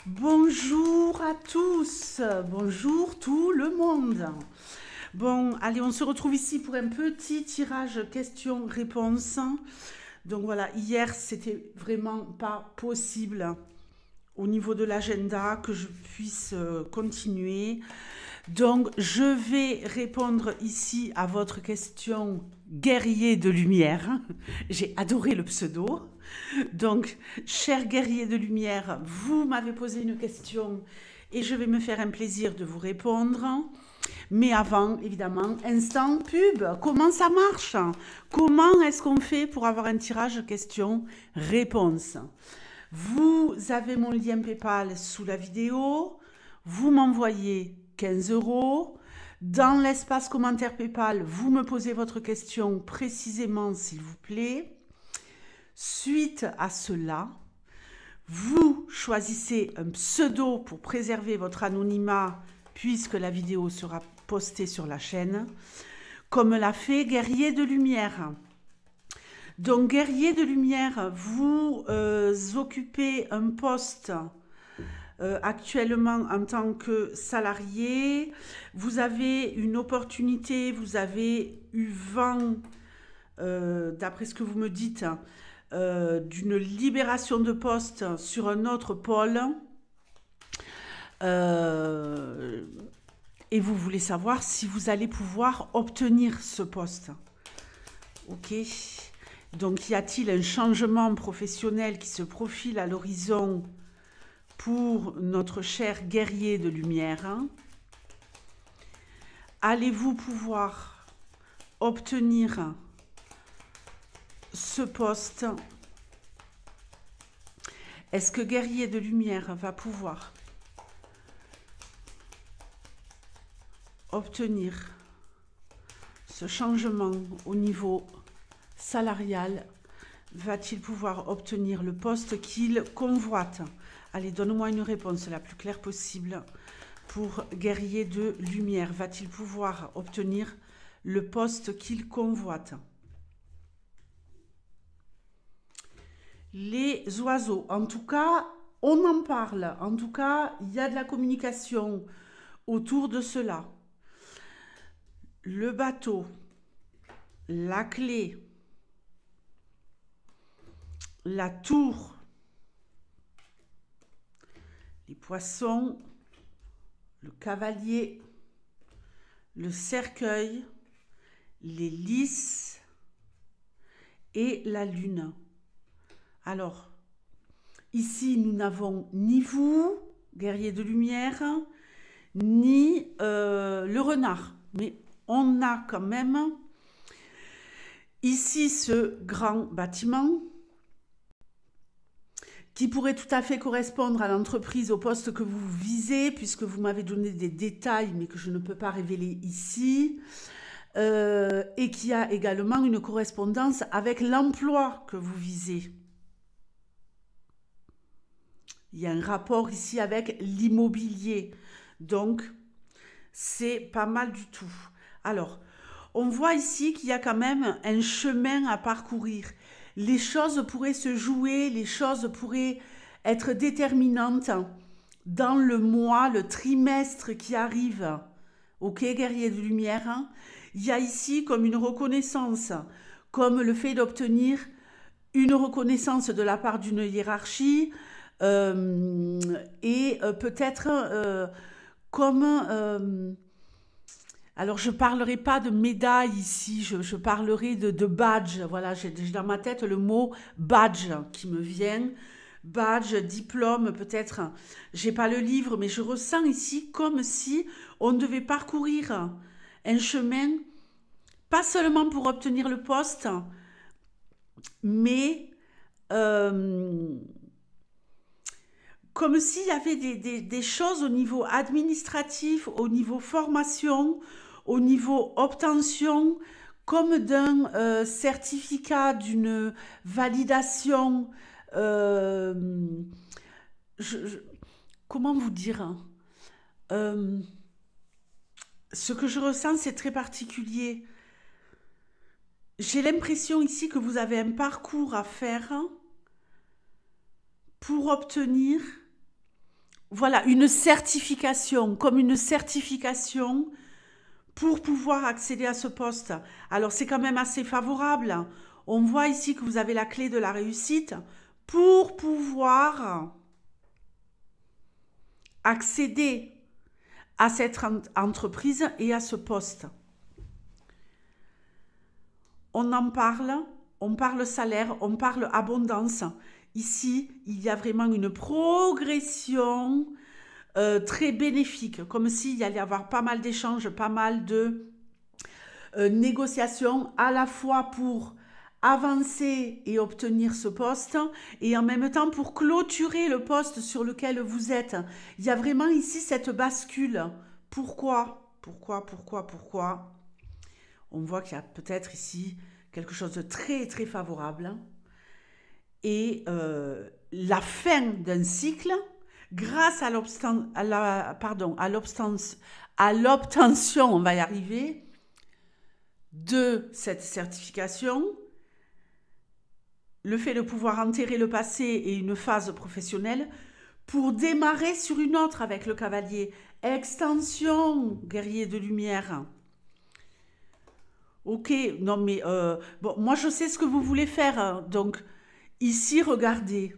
Bonjour à tous, bonjour tout le monde. Bon, allez, on se retrouve ici pour un petit tirage questions-réponses. Donc voilà, hier, c'était vraiment pas possible au niveau de l'agenda que je puisse continuer. Donc, je vais répondre ici à votre question guerrier de lumière. J'ai adoré le pseudo. Donc, cher guerrier de lumière, vous m'avez posé une question et je vais me faire un plaisir de vous répondre. Mais avant, évidemment, instant pub, comment ça marche? Comment est-ce qu'on fait pour avoir un tirage questions-réponses? Vous avez mon lien PayPal sous la vidéo, vous m'envoyez 15 euros. Dans l'espace commentaire PayPal, vous me posez votre question précisément, s'il vous plaît. Suite à cela, vous choisissez un pseudo pour préserver votre anonymat puisque la vidéo sera postée sur la chaîne, comme l'a fait Guerrier de Lumière. Donc, Guerrier de Lumière, vous occupez un poste actuellement en tant que salarié. Vous avez une opportunité, vous avez eu vent, d'après ce que vous me dites, d'une libération de poste sur un autre pôle. Et vous voulez savoir si vous allez pouvoir obtenir ce poste. Ok. Donc, y a-t-il un changement professionnel qui se profile à l'horizon pour notre cher guerrier de lumière? Allez-vous pouvoir obtenir ce poste? Est-ce que guerrier de lumière va pouvoir obtenir ce changement au niveau salarial? Va-t-il pouvoir obtenir le poste qu'il convoite? Allez, donne-moi une réponse la plus claire possible pour guerrier de lumière. Va-t-il pouvoir obtenir le poste qu'il convoite? Les oiseaux, en tout cas, on en parle. En tout cas, il y a de la communication autour de cela. Le bateau, la clé, la tour, les poissons, le cavalier, le cercueil, les lys et la lune. Alors, ici, nous n'avons ni vous, guerrier de lumière, ni le renard. Mais on a quand même ici ce grand bâtiment qui pourrait tout à fait correspondre à l'entreprise, au poste que vous visez, puisque vous m'avez donné des détails, mais que je ne peux pas révéler ici, et qui a également une correspondance avec l'emploi que vous visez. Il y a un rapport ici avec l'immobilier, donc c'est pas mal du tout. Alors, on voit ici qu'il y a quand même un chemin à parcourir. Les choses pourraient se jouer, les choses pourraient être déterminantes dans le mois, le trimestre qui arrive. Ok, guerrier de lumière, il y a ici comme une reconnaissance, comme le fait d'obtenir une reconnaissance de la part d'une hiérarchie, et peut-être comme... alors, je ne parlerai pas de médaille ici, je parlerai de badge. Voilà, j'ai dans ma tête le mot badge qui me vient. Badge, diplôme, peut-être. Je n'ai pas le livre, mais je ressens ici comme si on devait parcourir un chemin, pas seulement pour obtenir le poste, mais comme s'il y avait des choses au niveau administratif, au niveau formation, au niveau obtention, comme d'un certificat, d'une validation. Comment vous dire, ce que je ressens, c'est très particulier. J'ai l'impression ici que vous avez un parcours à faire pour obtenir voilà, une certification, comme une certification pour pouvoir accéder à ce poste. Alors, c'est quand même assez favorable. On voit ici que vous avez la clé de la réussite pour pouvoir accéder à cette entreprise et à ce poste. On en parle, on parle salaire, on parle abondance. Ici, il y a vraiment une progression très bénéfique, comme s'il y allait y avoir pas mal d'échanges, pas mal de négociations, à la fois pour avancer et obtenir ce poste, et en même temps pour clôturer le poste sur lequel vous êtes. Il y a vraiment ici cette bascule. Pourquoi? Pourquoi? On voit qu'il y a peut-être ici quelque chose de très très favorable. Et la fin d'un cycle, grâce à l'obtention, on va y arriver, de cette certification, le fait de pouvoir enterrer le passé et une phase professionnelle pour démarrer sur une autre avec le cavalier. Extension, guerrier de lumière. Ok, non mais bon, moi je sais ce que vous voulez faire, hein. Donc ici, regardez.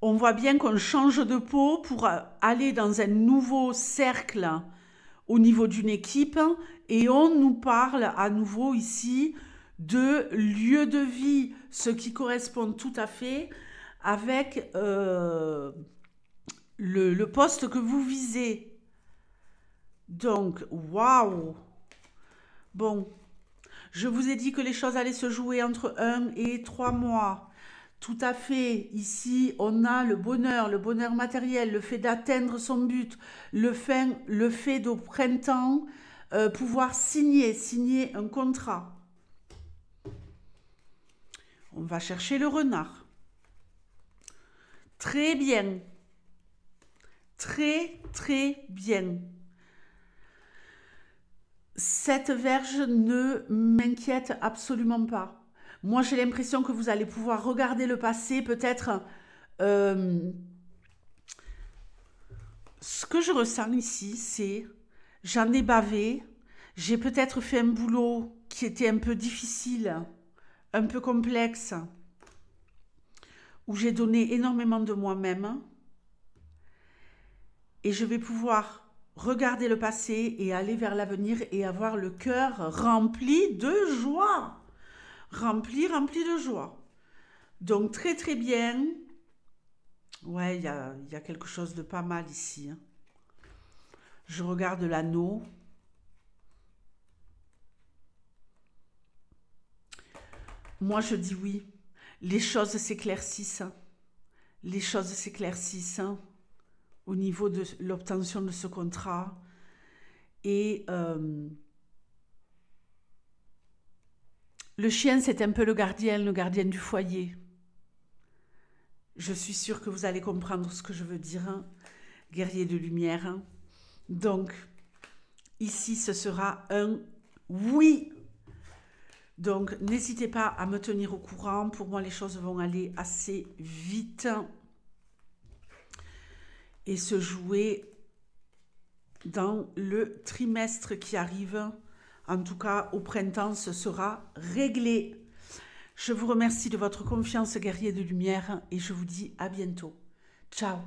On voit bien qu'on change de peau pour aller dans un nouveau cercle au niveau d'une équipe et on nous parle à nouveau ici de lieu de vie, ce qui correspond tout à fait avec le poste que vous visez. Donc, waouh! Bon, je vous ai dit que les choses allaient se jouer entre 1 et 3 mois. Tout à fait. Ici, on a le bonheur matériel, le fait d'atteindre son but, le fait d'au printemps pouvoir signer un contrat. On va chercher le renard. Très bien. Très, très bien. Cette verge ne m'inquiète absolument pas. Moi, j'ai l'impression que vous allez pouvoir regarder le passé, peut-être. Ce que je ressens ici, c'est j'en ai bavé, j'ai peut-être fait un boulot qui était un peu difficile, un peu complexe, où j'ai donné énormément de moi-même, et je vais pouvoir regarder le passé et aller vers l'avenir et avoir le cœur rempli de joie. Rempli de joie. Donc très très bien. Ouais, il y a quelque chose de pas mal ici, hein. Je regarde l'anneau. Moi je dis oui. Les choses s'éclaircissent. Les choses s'éclaircissent au niveau de l'obtention de ce contrat. Et le chien, c'est un peu le gardien du foyer. Je suis sûre que vous allez comprendre ce que je veux dire, hein, guerrier de lumière. Donc, ici, ce sera un oui. Donc, n'hésitez pas à me tenir au courant. Pour moi, les choses vont aller assez vite et se jouer dans le trimestre qui arrive. En tout cas, au printemps, ce sera réglé. Je vous remercie de votre confiance, guerrier de lumière, et je vous dis à bientôt. Ciao!